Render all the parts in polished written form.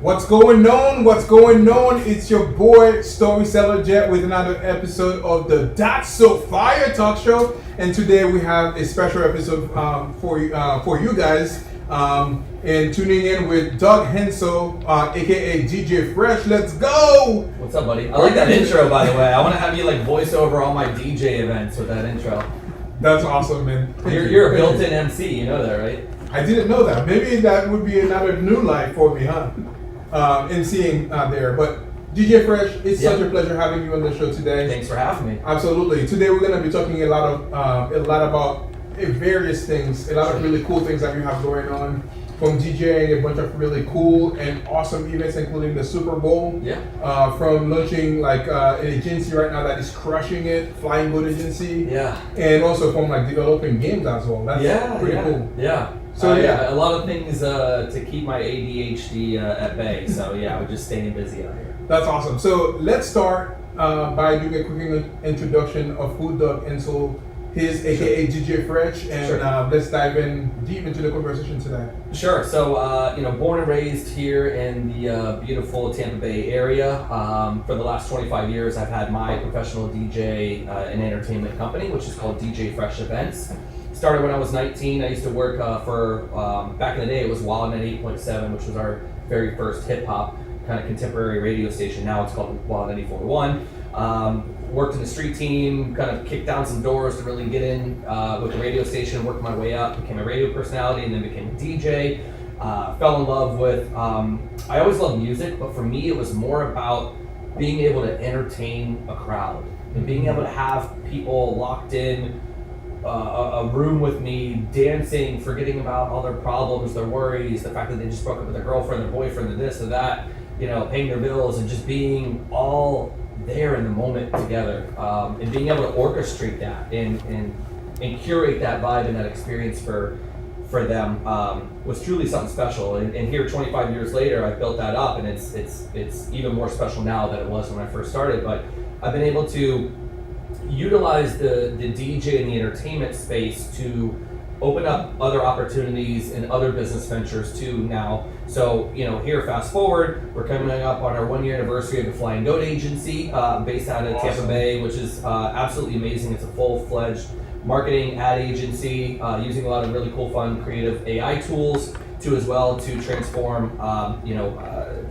What's going on? What's going on? It's your boy Storyteller Jet with another episode of the That's So Fire Talk Show, and today we have a special episode for you guys. And tuning in with Doug Hensel, aka DJ Fresh. Let's go! What's up, buddy? I like that intro, by the way. I want to have you like voice over all my DJ events with that intro. That's awesome, man. You're a built-in MC, you know that, right? I didn't know that. Maybe that would be another new life for me, huh? MCing there. But DJ Fresh, it's such a pleasure having you on the show today. Thanks for having me. Absolutely. Today we're going to be talking a lot about various things, a lot of really cool things that you have going on. From DJing a bunch of really cool and awesome events, including the Super Bowl. Yeah. From launching like an agency right now that is crushing it, Flying Boat Agency. Yeah. And also from like developing games as well. That's pretty cool. Yeah. So a lot of things to keep my ADHD at bay. So yeah, we're just staying busy out here. That's awesome. So let's start by doing a quick introduction of who Doug Hensel is, aka DJ Fresh, and let's dive in deep into the conversation today. Sure. So, born and raised here in the beautiful Tampa Bay area. For the last 25 years, I've had my professional DJ and entertainment company, which is called DJ Fresh Events. Started when I was 19. I used to work for, back in the day, it was Wildin' 8.7, which was our very first hip hop kind of contemporary radio station. Now it's called Wildin' 84.1. Worked in the street team, kind of kicked down some doors to really get in with the radio station, worked my way up, became a radio personality, and then became a DJ. Fell in love with, I always loved music, but for me it was more about being able to entertain a crowd and being able to have people locked in a room with me, dancing, forgetting about all their problems, their worries, the fact that they just broke up with their girlfriend, their boyfriend, or this or that, paying their bills, and just being all there in the moment together, and being able to orchestrate that and curate that vibe and that experience for them was truly something special. And here 25 years later, I've built that up, and it's even more special now than it was when I first started. But I've been able to utilize the DJ and the entertainment space to open up other opportunities and other business ventures too now. So, here, fast forward, we're coming up on our 1-year anniversary of the Flying Goat Agency, based out of Tampa Bay, which is absolutely amazing. It's a full-fledged marketing ad agency, using a lot of really cool, fun, creative AI tools too, as well, to transform,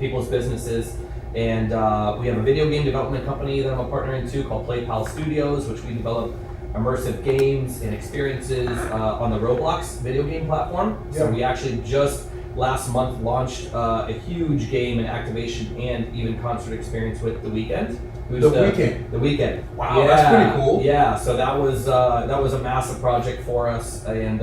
people's businesses. And we have a video game development company that I'm a partner in too, called PlayPal Studios, which we develop immersive games and experiences on the Roblox video game platform. So we actually just last month launched a huge game and activation and even concert experience with The Weeknd. The Weeknd. Wow, that's pretty cool. Yeah, so that was a massive project for us, and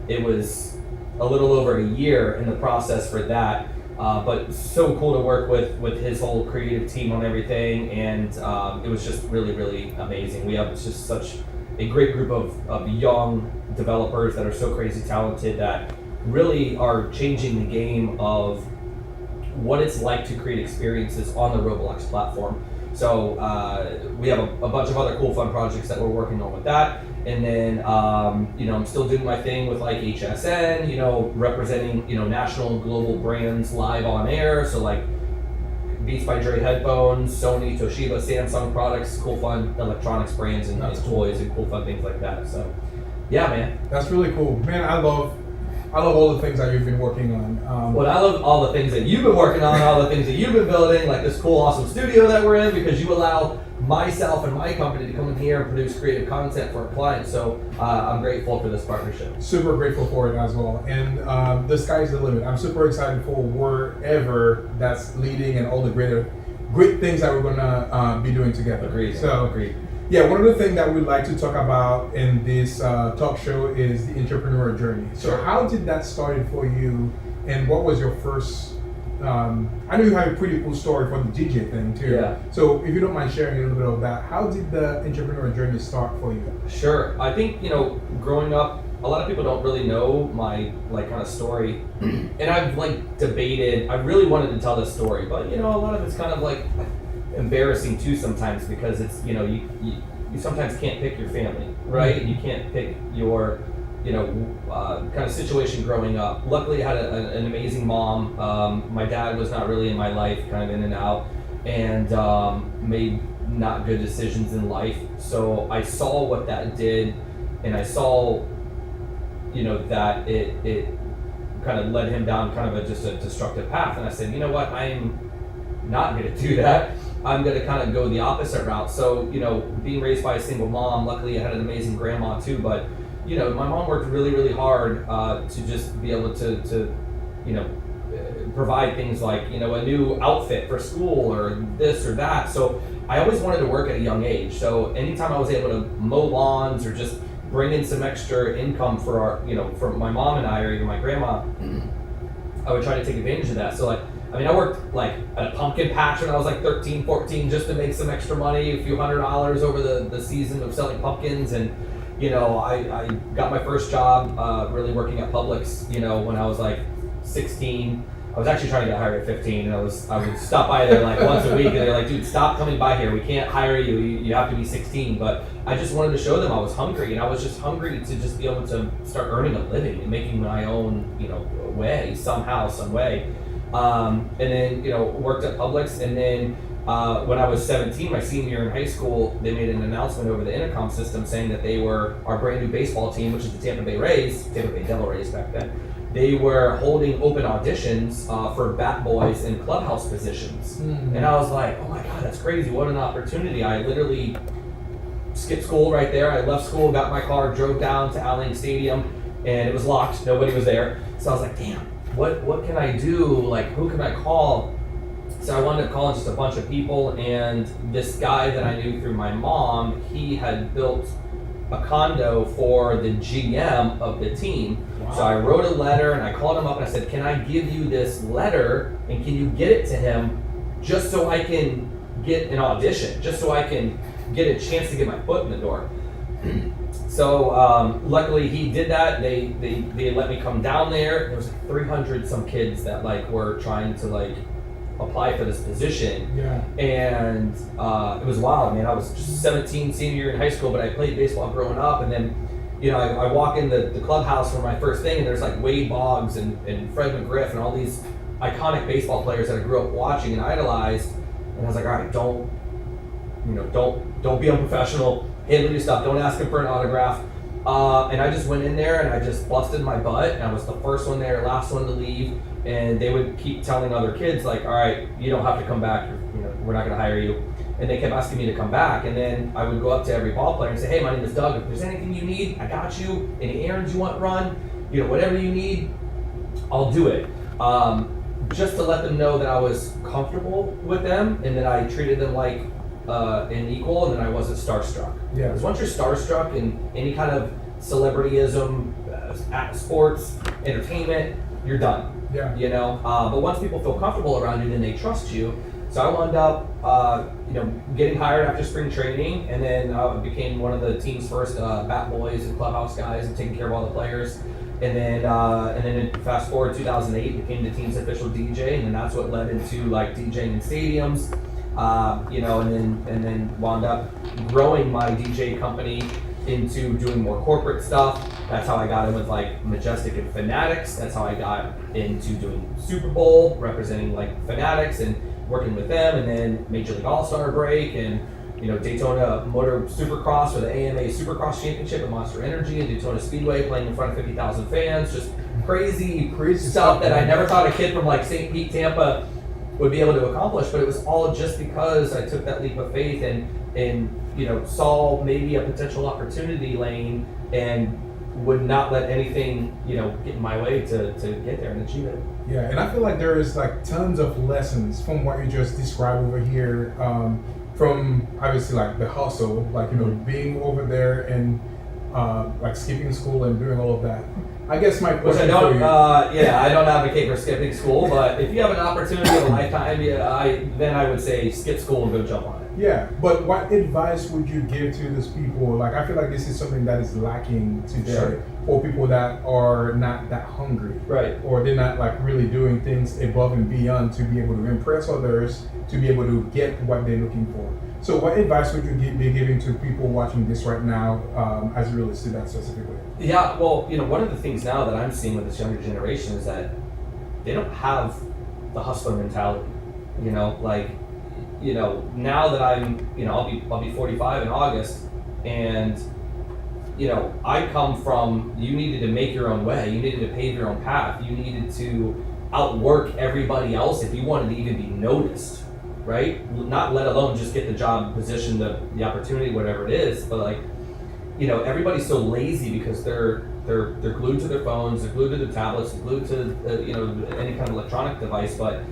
it was a little over a year in the process for that. But so cool to work with his whole creative team on everything, and it was just really, really amazing. We have just such a great group of young developers that are so crazy talented that really are changing the game of what it's like to create experiences on the Roblox platform. So we have a bunch of other cool, fun projects that we're working on with that. And then, I'm still doing my thing with like HSN, representing, national and global brands live on air. So like Beats by Dre headphones, Sony, Toshiba, Samsung products, cool, fun electronics brands and toys and cool, fun things like that. So yeah, man. That's really cool. Man, I love all the things that you've been working on. I love all the things that you've been working on, all the things that you've been building, like this cool, awesome studio that we're in, because you allow myself and my company to come in here and produce creative content for our clients. So I'm grateful for this partnership. Super grateful for it as well. And the sky's the limit. I'm super excited for wherever that's leading and all the great things that we're going to be doing together. Agreed. Yeah, one of the things that we'd like to talk about in this talk show is the entrepreneur journey. So how did that start for you, and what was your first, I know you have a pretty cool story for the DJ thing too. Yeah. So if you don't mind sharing a little bit of that, how did the entrepreneur journey start for you? Sure. I think, growing up, a lot of people don't really know my kind of story. And I've debated, I really wanted to tell this story, but a lot of it's kind of embarrassing too sometimes, because it's you sometimes can't pick your family, right? You can't pick your kind of situation growing up. Luckily, I had an amazing mom. My dad was not really in my life, kind of in and out, and made not good decisions in life. So I saw what that did, and I saw, that it kind of led him down kind of just a destructive path. And I said, you know what, I'm not going to do that. I'm going to kind of go the opposite route. So, being raised by a single mom, luckily I had an amazing grandma too, but my mom worked really, really hard to just be able to provide things like, a new outfit for school or this or that. So I always wanted to work at a young age. So anytime I was able to mow lawns or just bring in some extra income for for my mom and I, or even my grandma, I would try to take advantage of that. So I worked at a pumpkin patch when I was 13, 14, just to make some extra money, a few $100s over the season of selling pumpkins. And I got my first job really working at Publix, when I was 16. I was actually trying to get hired at 15, and I would stop by there once a week, and they're like, dude, stop coming by here. We can't hire you. You have to be 16. But I just wanted to show them I was hungry, and I was just hungry to just be able to start earning a living and making my own, way, somehow, some way. And then, worked at Publix, and then when I was 17, my senior year in high school, they made an announcement over the intercom system saying that they were our brand new baseball team, which is the Tampa Bay Devil Rays back then. They were holding open auditions for bat boys and clubhouse positions. Mm-hmm. And I was like, oh my God, that's crazy. What an opportunity. I literally skipped school right there. I left school, got my car, drove down to Alling Stadium, and it was locked. Nobody was there. So I was like, damn, what can I do? Who can I call? So I wound up calling just a bunch of people, and this guy that I knew through my mom, he had built a condo for the GM of the team. Wow. So I wrote a letter and I called him up and I said, can I give you this letter and can you get it to him just so I can get an audition, just so I can get a chance to get my foot in the door? So luckily he did that. They let me come down there. There was 300 some kids that were trying to apply for this position. Yeah. And it was wild, man. I was just 17, senior year in high school, but I played baseball growing up. And then, I walk in the clubhouse for my first thing, and there's Wade Boggs and Fred McGriff and all these iconic baseball players that I grew up watching and idolized. And I was like, all right, don't be unprofessional. Handle your stuff. Don't ask him for an autograph. And I just went in there and I just busted my butt. And I was the first one there, last one to leave. And they would keep telling other kids all right, you don't have to come back. We're not going to hire you. And they kept asking me to come back. And then I would go up to every ball player and say, hey, my name is Doug. If there's anything you need, I got you. Any errands you want run, whatever you need, I'll do it. Just to let them know that I was comfortable with them and that I treated them like an equal, and then I wasn't starstruck. Yeah. Because once you're starstruck in any kind of celebrityism, sports, entertainment, you're done. Yeah. But once people feel comfortable around you, then they trust you. So I wound up, getting hired after spring training, and then I became one of the team's first bat boys and clubhouse guys, and taking care of all the players. And then fast forward 2008, became the team's official DJ, and then that's what led into DJing in stadiums. And then wound up growing my DJ company into doing more corporate stuff. That's how I got in with Majestic and Fanatics. That's how I got into doing Super Bowl, representing Fanatics and working with them, and then Major League All-Star break, and Daytona Motor Supercross for the AMA Supercross Championship at Monster Energy, and Daytona Speedway, playing in front of 50,000 fans. Just crazy stuff that I never thought a kid from St. Pete, Tampa would be able to accomplish, but it was all just because I took that leap of faith and saw maybe a potential opportunity lane and would not let anything get in my way to get there and achieve it. Yeah, and I feel like there is tons of lessons from what you just described over here, from obviously the hustle, being over there and skipping school and doing all of that. I guess my question Which I don't, I don't advocate for skipping school, but if you have an opportunity of a lifetime, then I would say skip school and go jump on it. Yeah, but what advice would you give to those people? I feel like this is something that is lacking today. Sure. or people that are not that hungry, Right. or they're not like really doing things above and beyond to be able to impress others, to be able to get what they're looking for. So what advice would you be giving to people watching this right now, as it relates to that specifically? Yeah, well, one of the things now that I'm seeing with this younger generation is that they don't have the hustler mentality. Now that I'll be 45 in August, and I come from, you needed to make your own way, you needed to pave your own path, you needed to outwork everybody else if you wanted to even be noticed, right? Not let alone just get the job, position, the opportunity, whatever it is, but like, everybody's so lazy because they're glued to their phones, they're glued to their tablets, they're glued to any kind of electronic device, but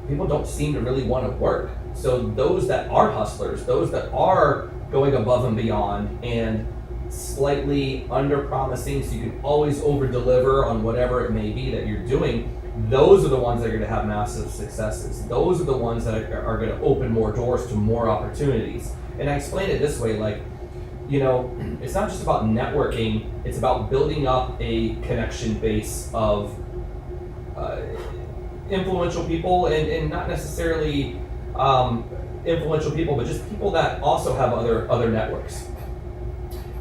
people don't seem to really want to work. So those that are hustlers, those that are going above and beyond and slightly under promising so you can always over deliver on whatever it may be that you're doing, those are the ones that are going to have massive successes. Those are the ones that are going to open more doors to more opportunities. And I explain it this way, like, it's not just about networking, it's about building up a connection base of influential people, and not necessarily influential people, but just people that also have other networks.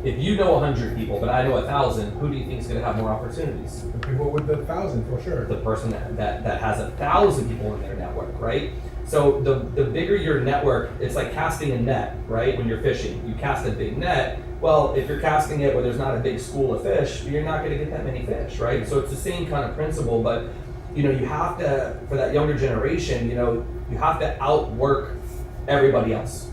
If you know 100 people, but I know 1,000, who do you think is going to have more opportunities? The people with the 1,000, for sure. The person that has 1,000 people in their network, right? So the bigger your network, it's like casting a net, right? When you're fishing, you cast a big net. Well, if you're casting it where there's not a big school of fish, you're not going to get that many fish, right? So it's the same kind of principle, but you have to, for that younger generation, you have to outwork everybody else.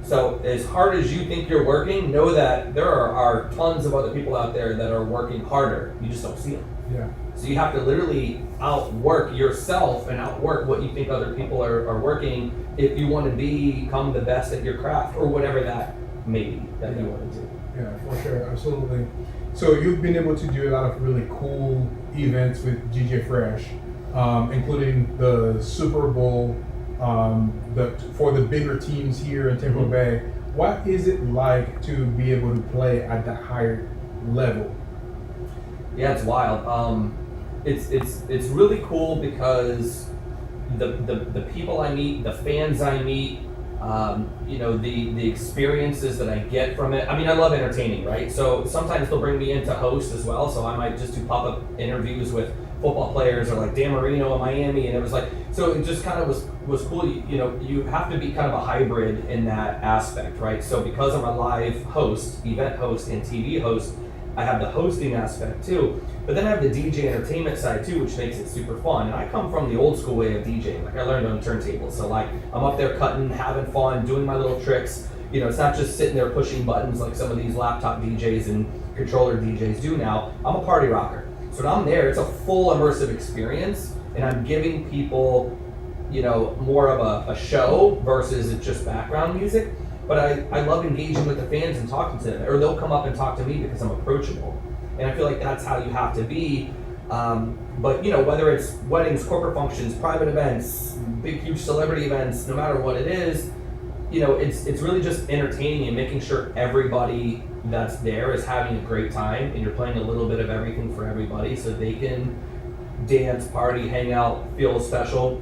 So as hard as you think you're working, know that there are tons of other people out there that are working harder. You just don't see them. Yeah. So you have to literally outwork yourself and outwork what you think other people are working if you want to become the best at your craft or whatever that may be that you want to do. Yeah, for sure, absolutely. So you've been able to do a lot of really cool events with DJ Fresh, including the Super Bowl, for the bigger teams here in Tampa Bay. What is it like to be able to play at that higher level? Yeah, it's wild. It's really cool because the people I meet, the fans I meet, the experiences that I get from it. I mean, I love entertaining, right? So sometimes they'll bring me in to host as well. So I might just do pop-up interviews with football players or like Dan Marino in Miami, and it was like, so it just kind of was cool. You have to be kind of a hybrid in that aspect, right? So because I'm a live host, event host, and TV host, I have the hosting aspect too, but then I have the DJ entertainment side too, which makes it super fun. And I come from the old school way of DJing. Like I learned on turntables, so like I'm up there cutting, having fun, doing my little tricks. It's not just sitting there pushing buttons like some of these laptop DJs and controller DJs do now. I'm a party rocker. So when I'm there, it's a full immersive experience, and I'm giving people, more of a show versus it's just background music. But I love engaging with the fans and talking to them, or they'll come up and talk to me because I'm approachable. And I feel like that's how you have to be. But whether it's weddings, corporate functions, private events, big, huge celebrity events, no matter what it is, it's really just entertaining and making sure everybody that's there is having a great time, and you're playing a little bit of everything for everybody so they can dance, party, hang out, feel special.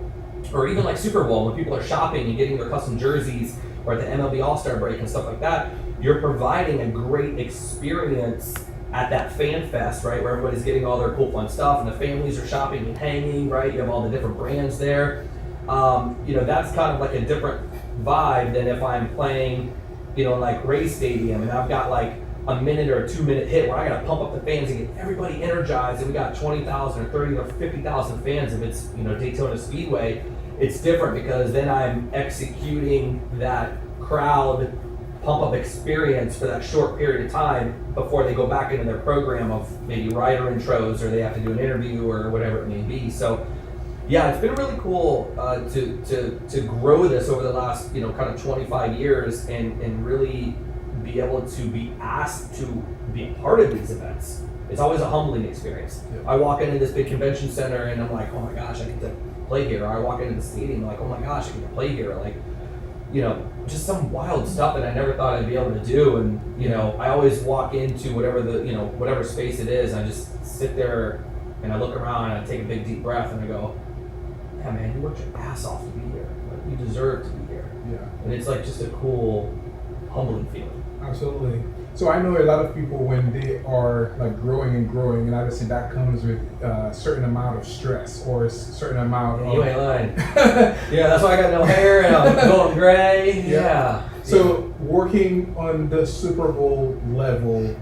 Or even like Super Bowl, when people are shopping and getting their custom jerseys, or at the MLB All-Star break and stuff like that, you're providing a great experience at that fan fest, right, where everybody's getting all their cool fun stuff and the families are shopping and hanging, right? You have all the different brands there. That's kind of like a different vibe than if I'm playing, like Rays Stadium, and I've got like a minute or a 2 minute hit where I gotta pump up the fans and get everybody energized, and we got 20,000 or 30 or 50,000 fans if it's Daytona Speedway. It's different because then I'm executing that crowd pump-up experience for that short period of time before they go back into their program of maybe rider intros, or they have to do an interview or whatever it may be. So yeah, it's been really cool to grow this over the last kind of 25 years and really be able to be asked to be a part of these events. It's always a humbling experience. Yeah. I walk into this big convention center and I'm like, oh my gosh, I get to play here. Or I walk into the stadium like, oh my gosh, I get to play here. Like, just some wild stuff that I never thought I'd be able to do. And, I always walk into whatever space it is, and I just sit there and I look around and I take a big deep breath and I go, yeah, man, you worked your ass off to be here. Like, you deserve to be here. Yeah. And it's like just a cool, humbling feeling. Absolutely. So I know a lot of people when they are like growing, and obviously that comes with a certain amount of stress or a certain amount of. You ain't lying. Yeah, that's why I got no hair and I'm going gray. Yeah. So working on the Super Bowl level,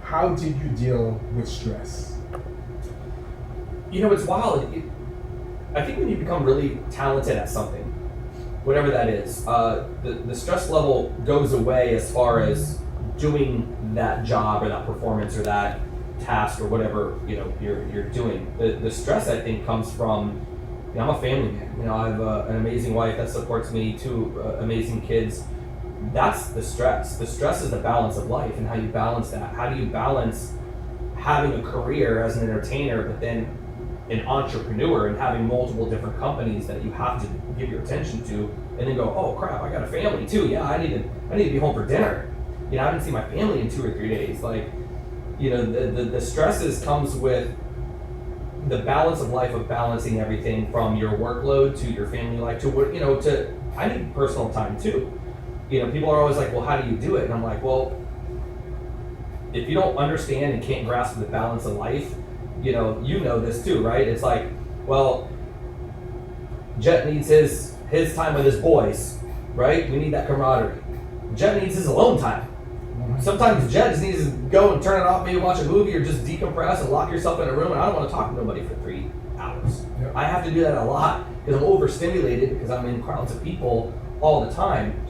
how did you deal with stress? It's wild. I think when you become really talented at something, whatever that is, the stress level goes away as far as doing that job or that performance or that task or whatever you're doing. The stress, I think, comes from, I'm a family man. I have an amazing wife that supports me, 2 amazing kids. That's the stress. The stress is the balance of life and how you balance that. How do you balance having a career as an entertainer, but then an entrepreneur and having multiple different companies that you have to give your attention to, and then go, oh crap, I got a family too. Yeah, I need to be home for dinner. I haven't seen my family in 2 or 3 days. Like, the stresses comes with the balance of life of balancing everything from your workload to your family life to what, I need personal time too. People are always like, well, how do you do it? And I'm like, well, if you don't understand and can't grasp the balance of life, you know this too, right? It's like, well, Jet needs his time with his boys, right? We need that camaraderie. Jet needs his alone time. Sometimes Jet just needs to go and turn it off, maybe watch a movie or just decompress and lock yourself in a room, and I don't want to talk to nobody for 3 hours. Yep. I have to do that a lot because I'm overstimulated because I'm in crowds of people all the time.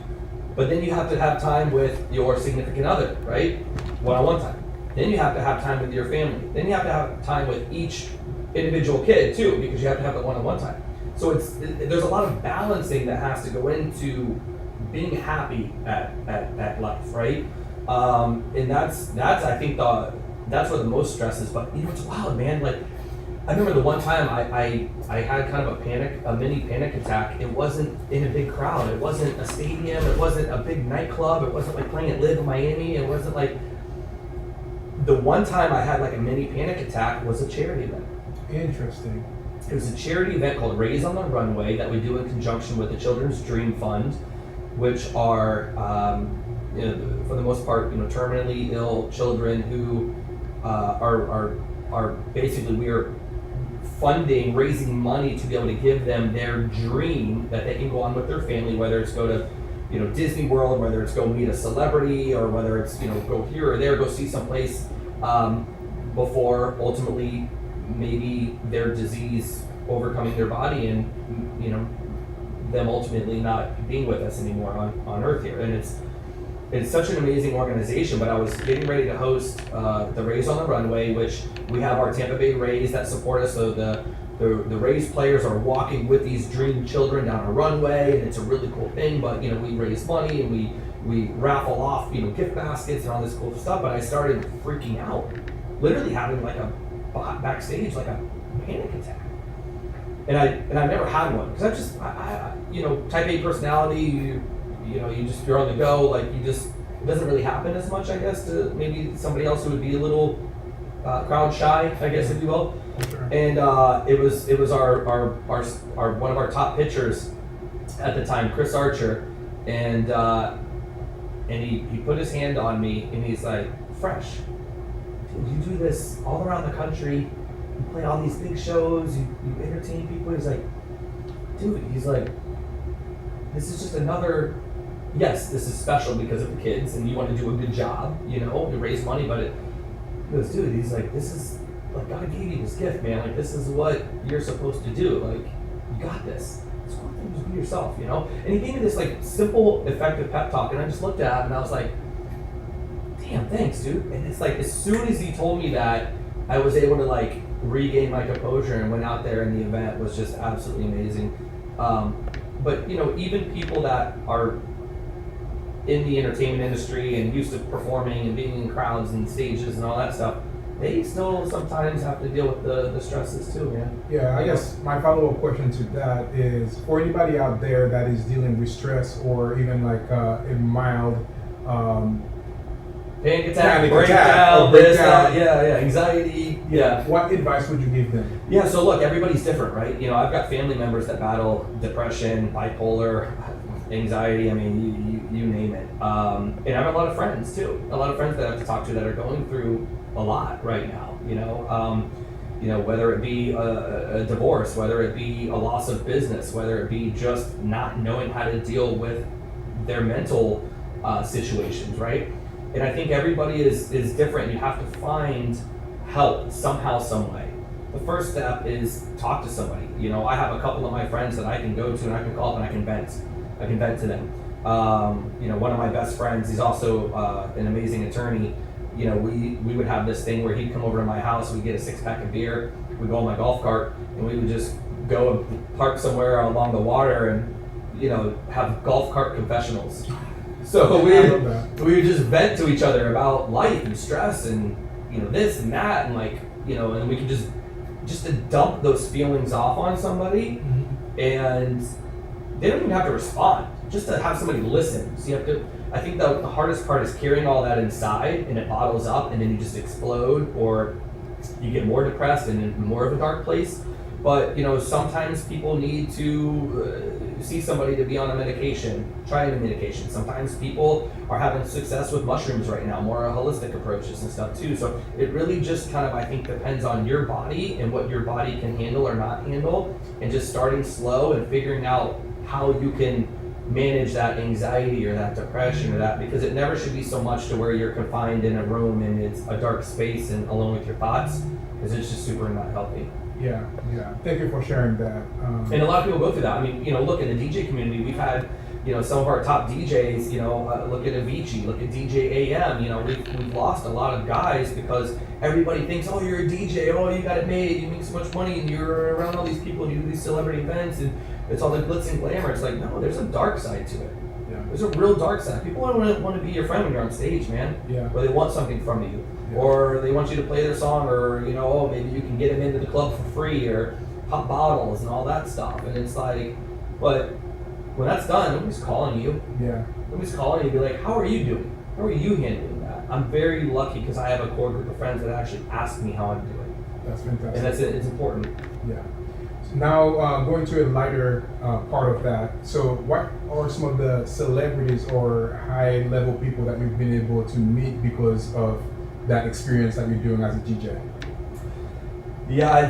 But then you have to have time with your significant other, right? One-on-one time. Then you have to have time with your family. Then you have to have time with each individual kid too, because you have to have the one-on-one time. So there's a lot of balancing that has to go into being happy at life, right? And that's I think that's where the most stress is. But it's wild, man. Like, I remember the one time I had kind of a mini panic attack. It wasn't in a big crowd. It wasn't a stadium. It wasn't a big nightclub. It wasn't like playing at Live in Miami. It wasn't like. The one time I had like a mini panic attack was a charity event. Interesting. It was a charity event called Raise on the Runway that we do in conjunction with the Children's Dream Fund, which are, for the most part, terminally ill children who are basically, we are raising money to be able to give them their dream that they can go on with their family, whether it's go to Disney World, whether it's go meet a celebrity, or whether it's go here or there, go see someplace before ultimately maybe their disease overcoming their body and them ultimately not being with us anymore on Earth here. And it's such an amazing organization. But I was getting ready to host the Rays on the Runway, which we have our Tampa Bay Rays that support us. So the Rays players are walking with these dream children down a runway, and it's a really cool thing. But we raise money and we raffle off gift baskets and all this cool stuff. But I started freaking out, literally having like a backstage like a panic attack. And I never had one because I type A personality. You're on the go. Like it doesn't really happen as much, I guess, to maybe somebody else who would be a little crowd shy, I guess, if you will. Sure. And it was our one of our top pitchers at the time, Chris Archer, and he put his hand on me and he's like, "Fresh, dude, you do this all around the country. You play all these big shows. You entertain people." He's like, "Dude," he's like, "this is just another. Yes, this is special because of the kids, and you want to do a good job. You raise money, but he goes, dude. He's like, this is." Like, God gave you this gift, man. Like, this is what you're supposed to do. Like, you got this. It's one thing, just be yourself, And he gave me this, like, simple, effective pep talk, and I just looked at him, and I was like, damn, thanks, dude. And it's like, as soon as he told me that, I was able to, like, regain my composure and went out there, and the event was just absolutely amazing. But, even people that are in the entertainment industry and used to performing and being in crowds and stages and all that stuff, they still sometimes have to deal with the stresses too, man. Yeah, I guess my follow-up question to that is for anybody out there that is dealing with stress or even like a mild Panic attack, Panic breakdown, attack, or this, breakdown. that, anxiety, yeah. what advice would you give them? Yeah, so look, everybody's different, right? You know, I've got family members that battle depression, bipolar, anxiety, I mean, you name it. And I have a lot of friends too. A lot of friends that I have to talk to that are going through a lot right now, you know, whether it be a divorce, whether it be a loss of business, whether it be just not knowing how to deal with their mental situations, right? And I think everybody is different. You have to find help somehow, some way. The first step is talk to somebody. You know, I have a couple of my friends that I can go to and I can call up and I can vent. I can vent to them. You know, one of my best friends, he's also an amazing attorney. You know, we would have this thing where he'd come over to my house, we'd get a 6-pack of beer, we'd go on my golf cart, and we would just go and park somewhere along the water and, you know, have golf cart confessionals. So we would just vent to each other about life and stress and, you know, this and that, and like, you know, and we could just to dump those feelings off on somebody, and they don't even have to respond, just to have somebody listen. So you have to, I think the hardest part is carrying all that inside and it bottles up and then you just explode, or you get more depressed and in more of a dark place. But, you know, sometimes people need to see somebody to be on a medication, try a medication. Sometimes people are having success with mushrooms right now, more holistic approaches and stuff too. So it really just kind of, I think, depends on your body and what your body can handle or not handle, and just starting slow and figuring out how you can manage that anxiety or that depression or that, because it never should be so much to where you're confined in a room and it's a dark space and alone with your thoughts, because it's just super not healthy. Yeah. Thank you for sharing that. And a lot of people go through that. I mean, you know, look, in the DJ community, we've had, you know, some of our top DJs, you know, look at Avicii, look at DJ AM, you know, we've lost a lot of guys because everybody thinks, oh, you're a DJ, oh, you got it made, you make so much money, and you're around all these people and you do these celebrity events, and it's all the glitz and glamour. It's like, no, there's a dark side to it. Yeah. There's a real dark side. People want to be your friend when you're on stage, man. Yeah. Or they want something from you. Yeah. Or they want you to play their song, or, you know, oh, maybe you can get them into the club for free, or pop bottles and all that stuff. And it's like, but when that's done, nobody's calling you. Yeah. Nobody's calling you to be like, how are you doing? How are you handling that? I'm very lucky because I have a core group of friends that actually ask me how I'm doing. That's fantastic. And that's it. It's important. Yeah. So now going to a lighter part of that. So what are some of the celebrities or high-level people that you've been able to meet because of that experience that you're doing as a DJ? Yeah,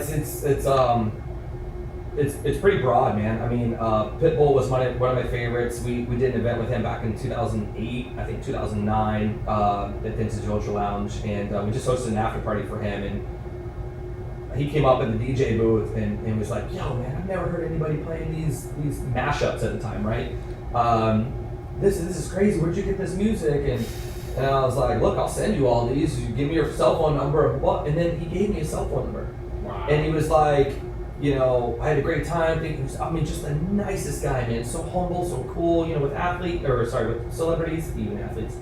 it's pretty broad, man. I mean, Pitbull was one of my favorites. We did an event with him back in 2008, I think 2009, at Vintage Ultra Lounge, and we just hosted an after party for him, and he came up in the DJ booth and was like, yo, man, I've never heard anybody playing these mashups at the time, right? This is crazy. Where'd you get this music? And I was like, look, I'll send you all these. You give me your cell phone number and what? And then he gave me a cell phone number. Wow. And he was like, you know, I had a great time. I mean, just the nicest guy, man. So humble, so cool. You know, with celebrities, even athletes,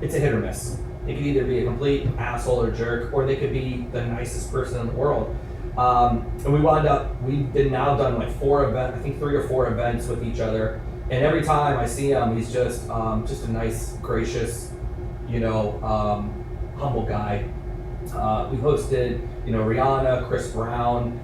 it's a hit or miss. It could either be a complete asshole or jerk, or they could be the nicest person in the world. And we've now done like 3 or 4 events with each other. And every time I see him, he's just a nice, gracious, you know, humble guy. We hosted, you know, Rihanna, Chris Brown,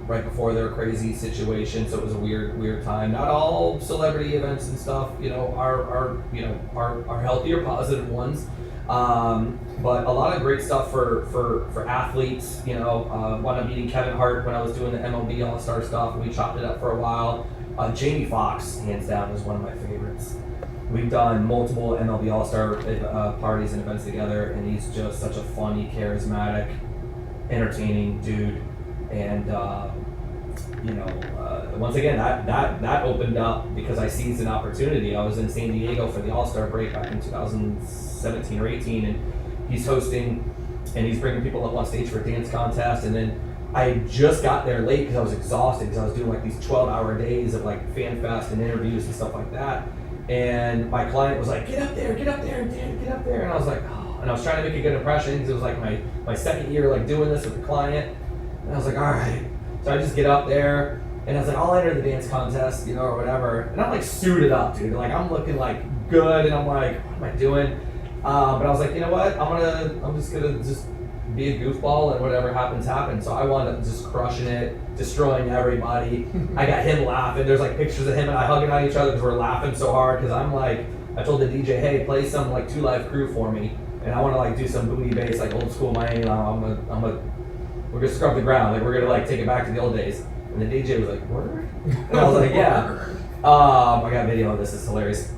right before their crazy situation, so it was a weird time. Not all celebrity events and stuff, you know, are healthy or positive ones, but a lot of great stuff for athletes. You know, wound up meeting Kevin Hart when I was doing the MLB All-Star stuff. We chopped it up for a while. Jamie Foxx, hands down, is one of my favorites. We've done multiple MLB All-Star parties and events together, and he's just such a funny, charismatic, entertaining dude. And you know, once again, that opened up because I seized an opportunity. I was in San Diego for the All-Star break back in 2017 or 18, and he's hosting, and he's bringing people up on stage for a dance contest. And then I just got there late because I was exhausted because I was doing like these 12-hour days of like fan fest and interviews and stuff like that. And my client was like, get up there, Dan, get up there. And I was like, oh, and I was trying to make a good impression because it was like my second year like doing this with the client, and I was like, all right. So I just get up there, and I was like, I'll enter the dance contest, you know, or whatever. And I'm like suited up, dude. Like I'm looking like good, and I'm like, what am I doing? But I was like, you know what? I'm just gonna be a goofball, and whatever happens, happens. So I wound up just crushing it, destroying everybody. I got him laughing. There's like pictures of him and I hugging on each other because we're laughing so hard. Because I'm like, I told the DJ, hey, play some like 2 Live Crew for me, and I want to like do some booty bass, like old school Miami. We're gonna scrub the ground, like we're gonna like take it back to the old days. And the DJ was like, word? And I was like, yeah. I got video of this, it's hilarious.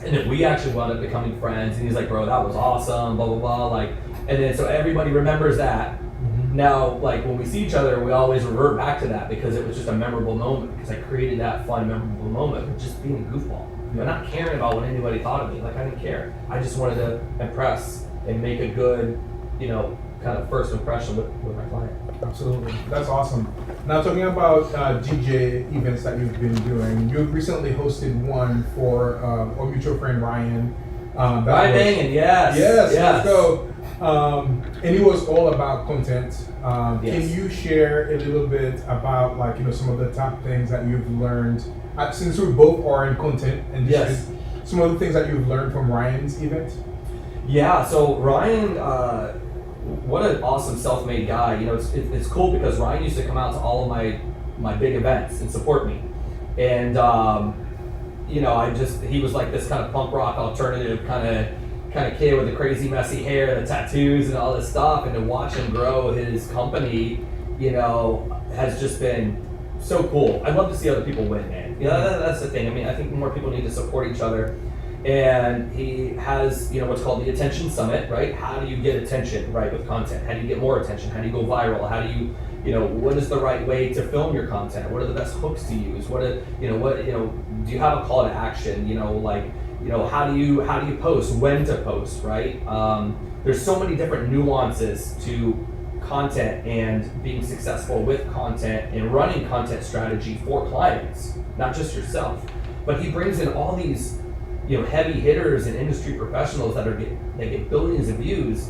And then we actually wound up becoming friends, and he's like, bro, that was awesome, blah, blah, blah. Like, and then so everybody remembers that. Mm-hmm. Now, like when we see each other, we always revert back to that because it was just a memorable moment, because I created that fun, memorable moment with just being a goofball. But not caring about what anybody thought of me. Like I didn't care. I just wanted to impress and make a good, you know, kind of first impression with my client. Absolutely. That's awesome. Now talking about DJ events that you've been doing, you've recently hosted one for our mutual friend Ryan. Ryan Bangin, yes. Yes, let's go. And it was all about content. Yes. Can you share a little bit about like, you know, some of the top things that you've learned, since we both are in content and yes. some of the things that you've learned from Ryan's event? Yeah, so Ryan, what an awesome self-made guy. You know, it's cool because Ryan used to come out to all of my big events and support me. And, you know, he was like this kind of punk rock alternative kind of kid with the crazy messy hair, the tattoos and all this stuff. And to watch him grow his company, you know, has just been so cool. I'd love to see other people win, man. You know, that's the thing. I mean, I think more people need to support each other. And he has, you know, what's called the Attention Summit, right? How do you get attention, right, with content? How do you get more attention? How do you go viral? How do you, you know, what is the right way to film your content? What are the best hooks to use? Do you have a call to action? You know, like, you know, how do you post? When to post, right? There's so many different nuances to content and being successful with content and running content strategy for clients, not just yourself. But he brings in all these, you know, heavy hitters and industry professionals that get billions of views.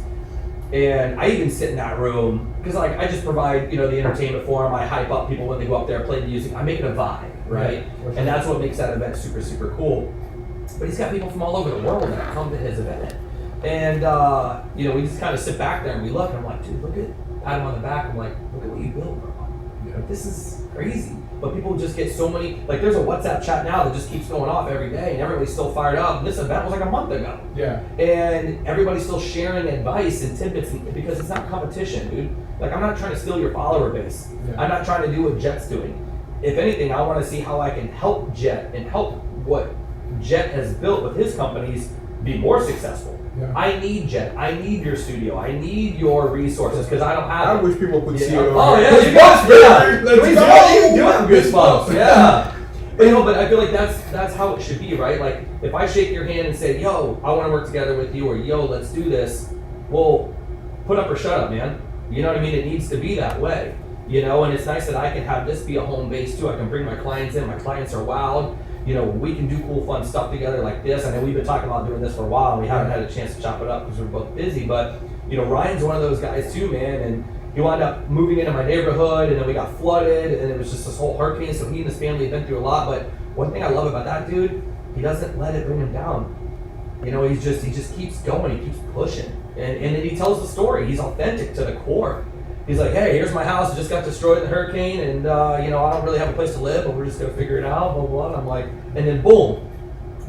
And I even sit in that room because like I just provide, you know, the entertainment for them. I hype up people when they go up there, play the music. I make it a vibe, right? Yeah, and that's what makes that event super, super cool. But he's got people from all over the world that come to his event. And, you know, we just kind of sit back there and we look, and I'm like, dude, look at, pat him on the back. I'm like, look at what you built, bro. Yeah. Like, this is crazy. But people just get so many, like there's a WhatsApp chat now that just keeps going off every day and everybody's still fired up. And this event was like a month ago. Yeah. And everybody's still sharing advice and tidbits because it's not competition, dude. Like I'm not trying to steal your follower base. Yeah. I'm not trying to do what Jet's doing. If anything, I want to see how I can help Jet and help what Jet has built with his companies be more successful. Yeah. I need Jet. I need your studio. I need your resources because I don't have I wish people could see it. Oh yeah, you guys, yeah. Let's go. You do have goosebumps. Yeah. But you know, but I feel like that's how it should be, right? Like if I shake your hand and say, "Yo, I want to work together with you," or "Yo, let's do this," well, put up or shut up, man. You know what I mean? It needs to be that way. You know, and it's nice that I can have this be a home base too. I can bring my clients in. My clients are wild. You know, we can do cool, fun stuff together like this. I know we've been talking about doing this for a while, and we haven't had a chance to chop it up because we're both busy. But, you know, Ryan's one of those guys too, man. And he wound up moving into my neighborhood, and then we got flooded, and it was just this whole hurricane. So he and his family have been through a lot. But one thing I love about that dude, he doesn't let it bring him down. You know, he just keeps going. He keeps pushing, and then he tells the story. He's authentic to the core. He's like, hey, here's my house. It just got destroyed in the hurricane, and you know, I don't really have a place to live, but we're just gonna figure it out. Blah blah. Blah. And I'm like, and then boom,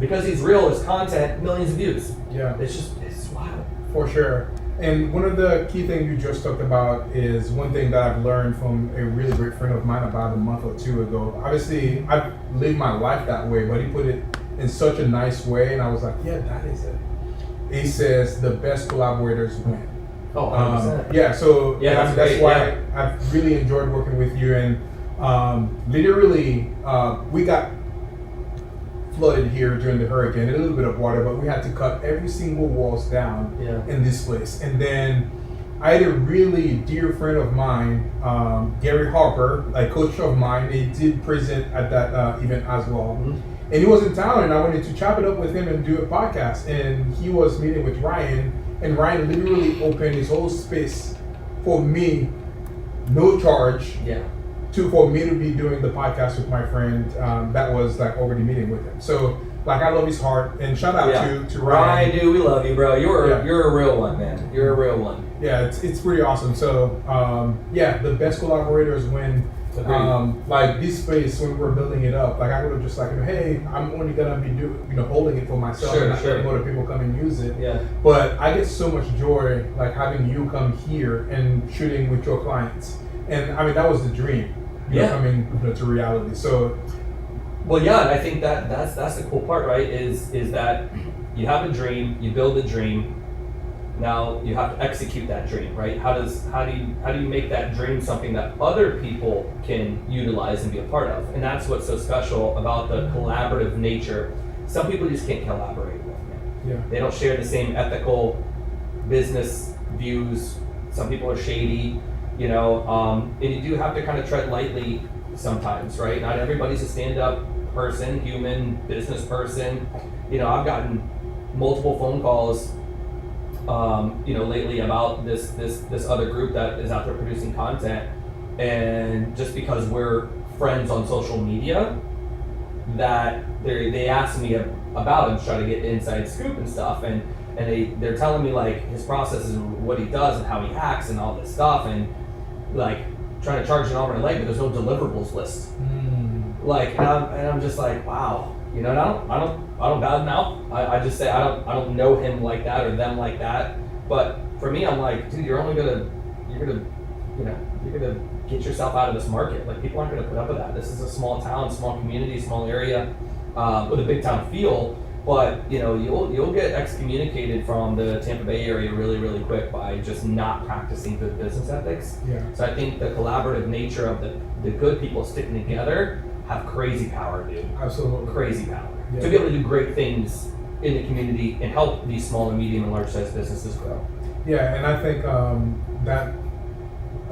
because he's real, his content, millions of views. Yeah, it's wild. For sure. And one of the key things you just talked about is one thing that I've learned from a really great friend of mine about a month or two ago. Obviously, I've lived my life that way, but he put it in such a nice way, and I was like, yeah, that is it. He says the best collaborators win. Oh, 100%. Yeah, so yeah, that's why I've really enjoyed working with you. And literally, we got flooded here during the hurricane, a little bit of water, but we had to cut every single walls down in this place. And then I had a really dear friend of mine, Gary Harper, a coach of mine. He did present at that event as well. Mm-hmm. And he was in town, and I wanted to chop it up with him and do a podcast. And he was meeting with Ryan. And Ryan literally opened his whole space for me, no charge. Yeah. For me to be doing the podcast with my friend that was like already meeting with him. So like I love his heart, and shout out to Ryan. Ryan, dude, we love you, bro. You're a real one, man. You're a real one. Yeah, it's pretty awesome. So the best collaborators when like this space when we're building it up, like I would have just like, hey, I'm only gonna be holding it for myself and not letting other people come and use it. Yeah. But I get so much joy like having you come here and shooting with your clients, and I mean that was the dream. Coming to reality. So. Well, yeah, and I think that's the cool part, right? Is that you have a dream, you build a dream. Now you have to execute that dream, right? How do you make that dream something that other people can utilize and be a part of? And that's what's so special about the collaborative nature. Some people just can't collaborate with, man. Yeah. They don't share the same ethical business views. Some people are shady, and you do have to kind of tread lightly sometimes, right? Not everybody's a stand-up person, human, business person. I've gotten multiple phone calls lately about this other group that is out there producing content, and just because we're friends on social media, that they asked me about him to try to get inside scoop and stuff, and they're telling me like his process and what he does and how he hacks and all this stuff, and like trying to charge an arm and a leg, but there's no deliverables list. Like, and I'm just like, wow. And I don't badmouth. I just say I don't know him like that or them like that. But for me, I'm like, dude, you're gonna get yourself out of this market. Like, people aren't gonna put up with that. This is a small town, small community, small area, with a big town feel. But you'll get excommunicated from the Tampa Bay area really, really quick by just not practicing good business ethics. Yeah. So I think the collaborative nature of the good people sticking together have crazy power, dude. Absolutely. Crazy power. Yeah. To be able to do great things in the community and help these small and medium and large size businesses grow. Yeah, and I think that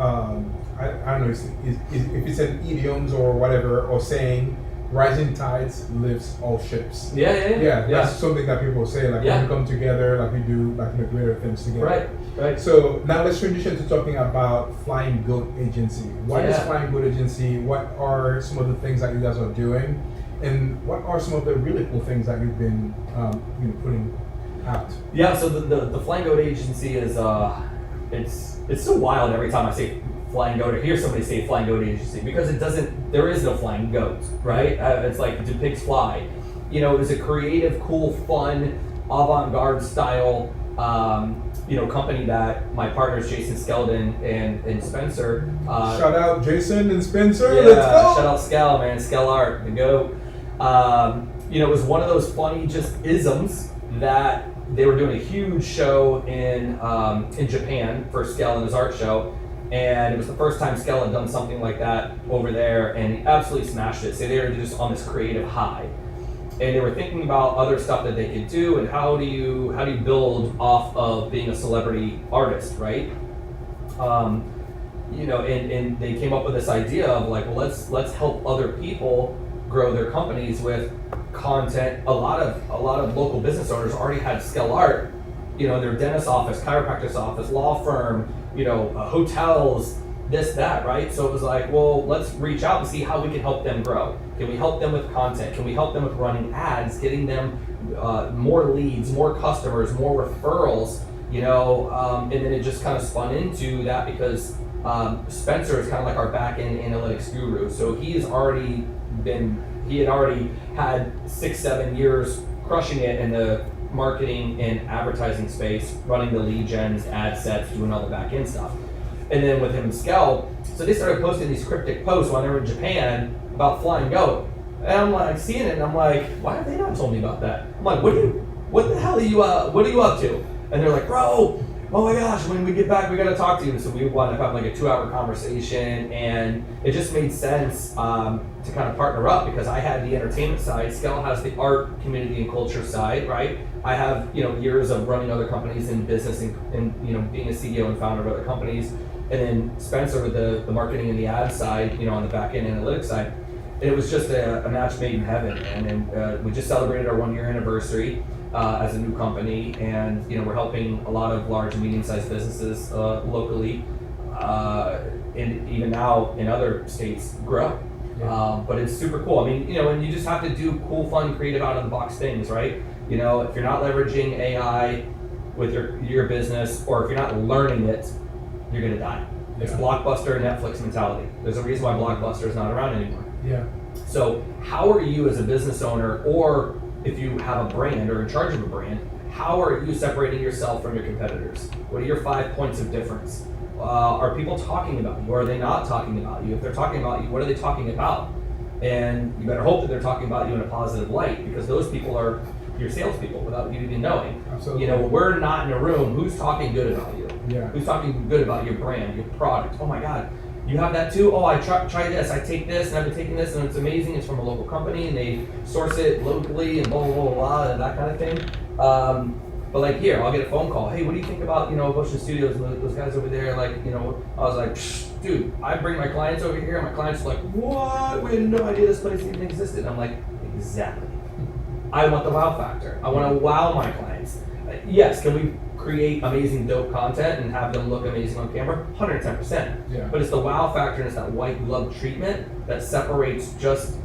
I don't know if it's an idiom or whatever, or saying rising tides lifts all ships. Yeah. That's something that people say, like when we come together, like we do like greater things together. Right. So now let's transition to talking about Flying Goat Agency. What is Flying Goat Agency? What are some of the things that you guys are doing? And what are some of the really cool things that you've been putting out? Yeah, so the Flying Goat Agency is it's so wild every time I say Flying Goat or hear somebody say Flying Goat Agency, because there is no flying goat, right? It's like, do pigs fly? It was a creative, cool, fun, avant-garde style company that my partners Jason Skeldon and Spencer. Shout out Jason and Spencer. Yeah, let's go. Shout out Skell, man. Skell Art, the goat. It was one of those funny just isms that they were doing a huge show in Japan for Skell and his art show. And it was the first time Skell had done something like that over there, and he absolutely smashed it. So they were just on this creative high. And they were thinking about other stuff that they could do, and how do you build off of being a celebrity artist, right? And they came up with this idea of like, well, let's help other people grow their companies with content. A lot of local business owners already had Skell Art, their dentist office, chiropractor's office, law firm, hotels, this, that, right? So it was like, well, let's reach out and see how we can help them grow. Can we help them with content? Can we help them with running ads, getting them more leads, more customers, more referrals, and then it just kind of spun into that because Spencer is kind of like our back-end analytics guru. So he had already had 6-7 years crushing it in the marketing and advertising space, running the lead gens, ad sets, doing all the back end stuff. And then with him and Skell, so they started posting these cryptic posts when they were in Japan about Flying Goat. And I'm like seeing it and I'm like, why have they not told me about that? I'm like, what the hell are you up to? And they're like, bro, oh my gosh, when we get back, we gotta talk to you. So we wound up having like a 2-hour conversation, and it just made sense to kind of partner up because I had the entertainment side, Skell has the art, community, and culture side, right? I have years of running other companies in business and being a CEO and founder of other companies, and then Spencer with the marketing and the ad side, on the back end analytics side. And it was just a match made in heaven, man. And we just celebrated our 1 year anniversary as a new company, and we're helping a lot of large and medium-sized businesses locally, and even now in other states grow. Yeah. But it's super cool. I mean, and you just have to do cool, fun, creative, out-of-the-box things, right? If you're not leveraging AI with your business, or if you're not learning it, you're gonna die. It's Blockbuster, Netflix mentality. There's a reason why Blockbuster is not around anymore. Yeah. So how are you as a business owner, or if you have a brand or in charge of a brand, how are you separating yourself from your competitors? What are your 5 points of difference? Are people talking about you, or are they not talking about you? If they're talking about you, what are they talking about? And you better hope that they're talking about you in a positive light, because those people are your salespeople without you even knowing. Absolutely. When we're not in a room, who's talking good about you? Yeah. Who's talking good about your brand, your product? Oh my God, you have that too? Oh, I try this, I take this, and I've been taking this, and it's amazing. It's from a local company, and they source it locally, and blah, blah, blah, blah, and that kind of thing. But like here, I'll get a phone call. Hey, what do you think about, Ocean Studios, and those guys over there? Like, I was like, dude, I bring my clients over here, and my clients are like, what? We had no idea this place even existed. I'm like, exactly. I want the wow factor. I want to wow my clients. Yes, can we create amazing, dope content and have them look amazing on camera? 110%. Yeah. But it's the wow factor, and it's that white glove treatment that separates just,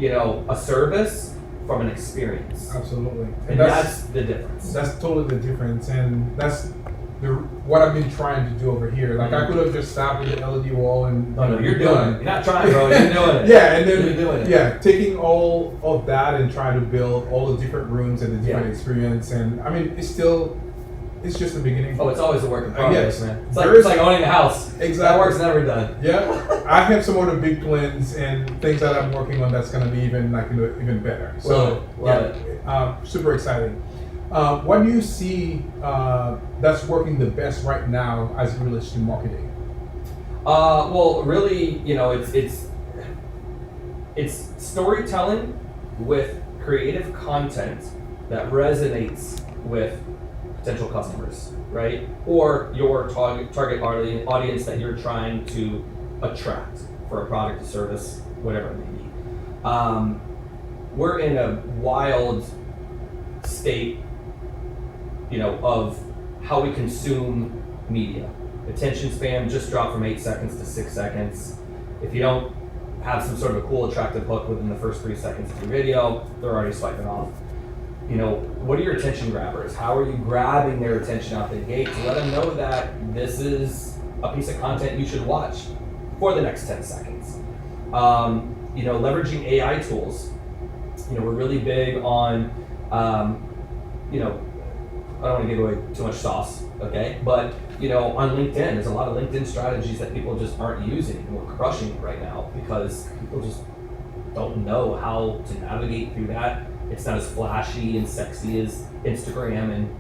a service from an experience. Absolutely. And that's the difference. That's totally the difference, and that's what I've been trying to do over here. Like, I could have just stopped with the LED wall and No, you're doing it. You're not trying, bro. You're doing it. Yeah, and then you're doing it. Yeah, taking all of that and trying to build all the different rooms and the different Yeah. experience, and I mean, it's just the beginning. Oh, it's always a work in progress, man. It's There like, is- it's like owning a house. Exactly. That work's never done. Yeah, I have some other big plans and things that I'm working on that's gonna be even even better. So Love it. super exciting. What do you see that's working the best right now as it relates to marketing? Well, really, it's storytelling with creative content that resonates with potential customers, right? Or your target audience that you're trying to attract for a product or service, whatever it may be. We're in a wild state, of how we consume media. Attention span just dropped from 8 seconds to 6 seconds. If you don't have some sort of a cool, attractive hook within the first 3 seconds of your video, they're already swiping off. What are your attention grabbers? How are you grabbing their attention out the gate to let them know that this is a piece of content you should watch for the next 10 seconds? Leveraging AI tools. We're really big on, I don't want to give away too much sauce, okay? But, on LinkedIn, there's a lot of LinkedIn strategies that people just aren't using, and we're crushing it right now because people just don't know how to navigate through that. It's not as flashy and sexy as Instagram and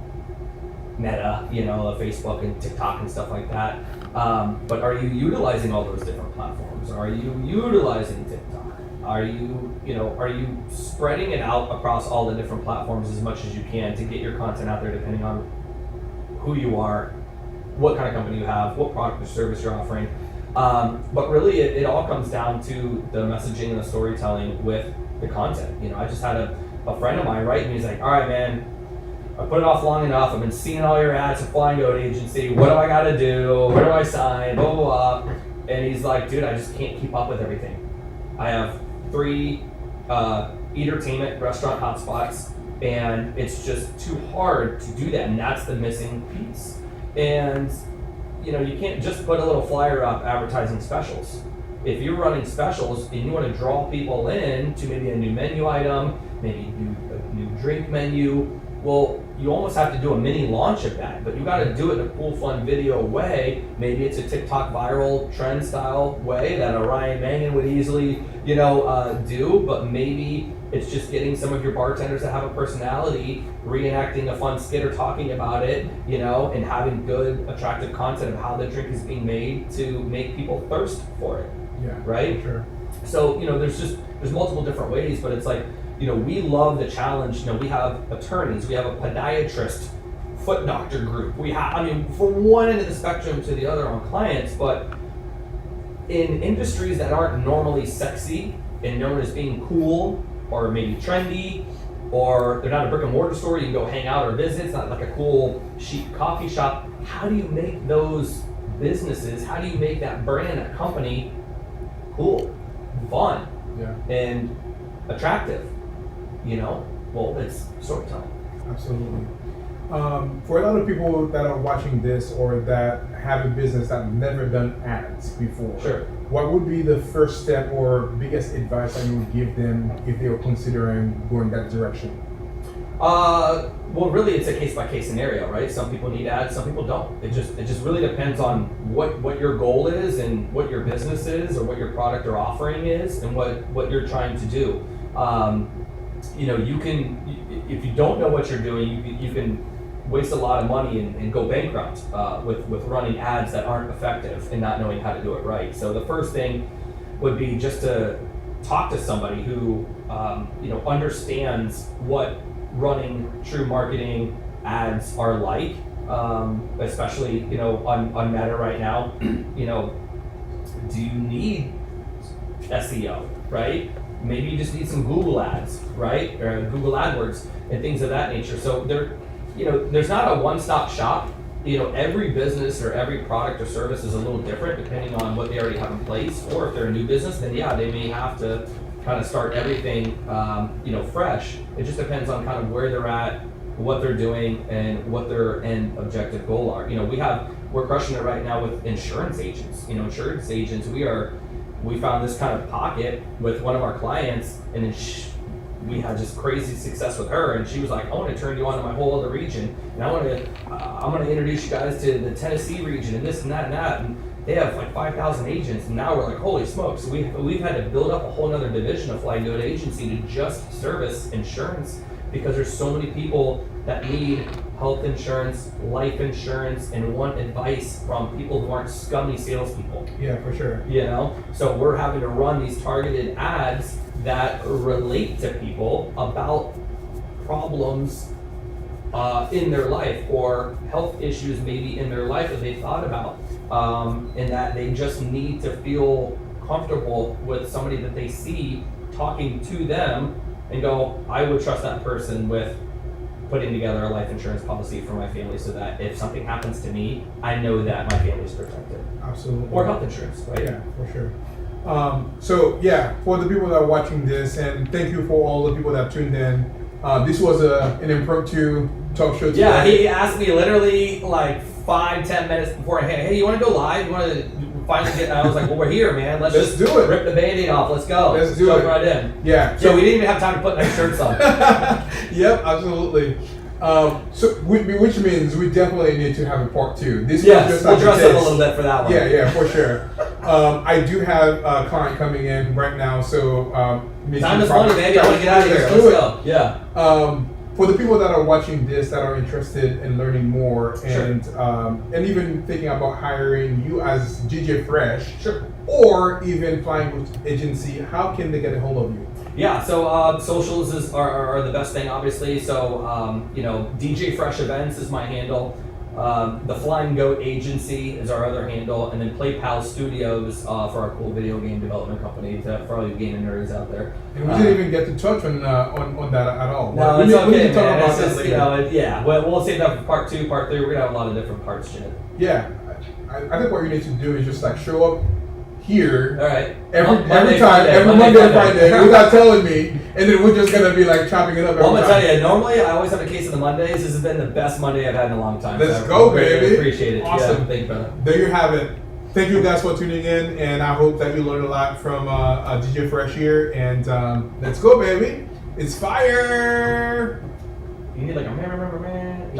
Meta, Facebook and TikTok and stuff like that. But are you utilizing all those different platforms? Are you utilizing TikTok? Are you spreading it out across all the different platforms as much as you can to get your content out there, depending on who you are, what kind of company you have, what product or service you're offering? But really, it all comes down to the messaging and the storytelling with the content. I just had a friend of mine write me. He's like, all right, man, I put it off long enough. I've been seeing all your ads at Flying Goat Agency. What do I got to do? Where do I sign? Blah, blah, blah. And he's like, dude, I just can't keep up with everything. I have 3 entertainment restaurant hotspots, and it's just too hard to do that. And that's the missing piece. And, you can't just put a little flyer up advertising specials. If you're running specials and you want to draw people in to maybe a new menu item, maybe a new drink menu, well, you almost have to do a mini launch of that, but you got to do it in a cool, fun video way. Maybe it's a TikTok viral trend style way that a Ryan Mangan would easily, do, but maybe it's just getting some of your bartenders that have a personality, reenacting a fun skit or talking about it, and having good, attractive content of how the drink is being made to make people thirst for it. Yeah, right? Sure. So, there's multiple different ways, but it's like, we love the challenge. We have attorneys, we have a podiatrist, foot doctor group. We have, from one end of the spectrum to the other on clients, but in industries that aren't normally sexy and known as being cool or maybe trendy, or they're not a brick and mortar store you can go hang out or visit. It's not like a cool chic coffee shop. How do you make those businesses, how do you make that brand, that company cool, fun, and attractive? You know, well, it's storytelling. Absolutely. For a lot of people that are watching this or that have a business that have never done ads before, Sure. What would be the first step or biggest advice that you would give them if they were considering going that direction? Well, really, it's a case-by-case scenario, right? Some people need ads, some people don't. It just really depends on what your goal is and what your business is or what your product or offering is and what you're trying to do. You know, you can, if you don't know what you're doing, you can waste a lot of money and go bankrupt with running ads that aren't effective and not knowing how to do it right. So the first thing would be just to talk to somebody who you know, understands what running true marketing ads are like, especially, you know, on Meta right now. You know, do you need SEO, right? Maybe you just need some Google ads, right? Or Google AdWords and things of that nature. So you know, there's not a one-stop shop. You know, every business or every product or service is a little different depending on what they already have in place. Or if they're a new business, then yeah, they may have to kind of start everything, you know, fresh. It just depends on kind of where they're at, what they're doing, and what their end objective goal are. You know, we're crushing it right now with insurance agents. You know, insurance agents, we found this kind of pocket with one of our clients, and then we had just crazy success with her, and she was like, I want to turn you on to my whole other region, and I'm going to introduce you guys to the Tennessee region and this and that and that. And they have like 5,000 agents, and now we're like, holy smokes. So we've had to build up a whole other division of Fly Good Agency to just service insurance, because there's so many people that need health insurance, life insurance, and want advice from people who aren't scummy salespeople. Yeah, for sure. You know, so we're having to run these targeted ads that relate to people about problems in their life or health issues maybe in their life that they thought about, and that they just need to feel comfortable with somebody that they see talking to them and go, I would trust that person with putting together a life insurance policy for my family so that if something happens to me, I know that my family's protected. Absolutely. Or health insurance, right? Yeah, for sure. So yeah, for the people that are watching this, and thank you for all the people that tuned in. This was an impromptu talk show today. Yeah, he asked me literally like 5-10 minutes before, hey, you want to go live? You want to finally get? I was like, well, we're here, man. Let's just do it. Rip the Band-Aid off. Let's go. Let's do jump it. Right in. Yeah. So we didn't even have time to put nice shirts on. Yep, absolutely. Which means we definitely need to have a part 2. This yes, was just we'll dress up a little bit for that one. Yeah, for sure. I do have a client coming in right now, so time is money, baby. I want to get out of here. Let's go. Yeah. For the people that are watching this that are interested in learning more and even thinking about hiring you as DJ Fresh, or even Flying with Agency, how can they get a hold of you? Yeah, so socials are the best thing, obviously. So, you know, DJ Fresh Events is my handle. The Flying Goat Agency is our other handle, and then Play Pal Studios for our cool video game development company for all you gaming nerds out there. And we didn't even get to touch on that at all. No, it's okay, we can talk man. about it's that just, later. you know, yeah. We'll save that for part 2, part 3. We're gonna have a lot of different parts, Jim. Yeah, I think what you need to do is just like show up here all right. every Monday, time, Friday, every Monday to Friday, without telling me, and then we're just gonna be like chopping it up. Well, I'm every gonna time. tell you, normally I always have a case of the Mondays. This has been the best Monday I've had in a long time. Let's so go, I really baby. Appreciate it. Awesome. Yeah, thank you, brother. There you have it. Thank you guys for tuning in, and I hope that you learned a lot from DJ Fresh here. And let's go, baby. It's fire. You need like a man.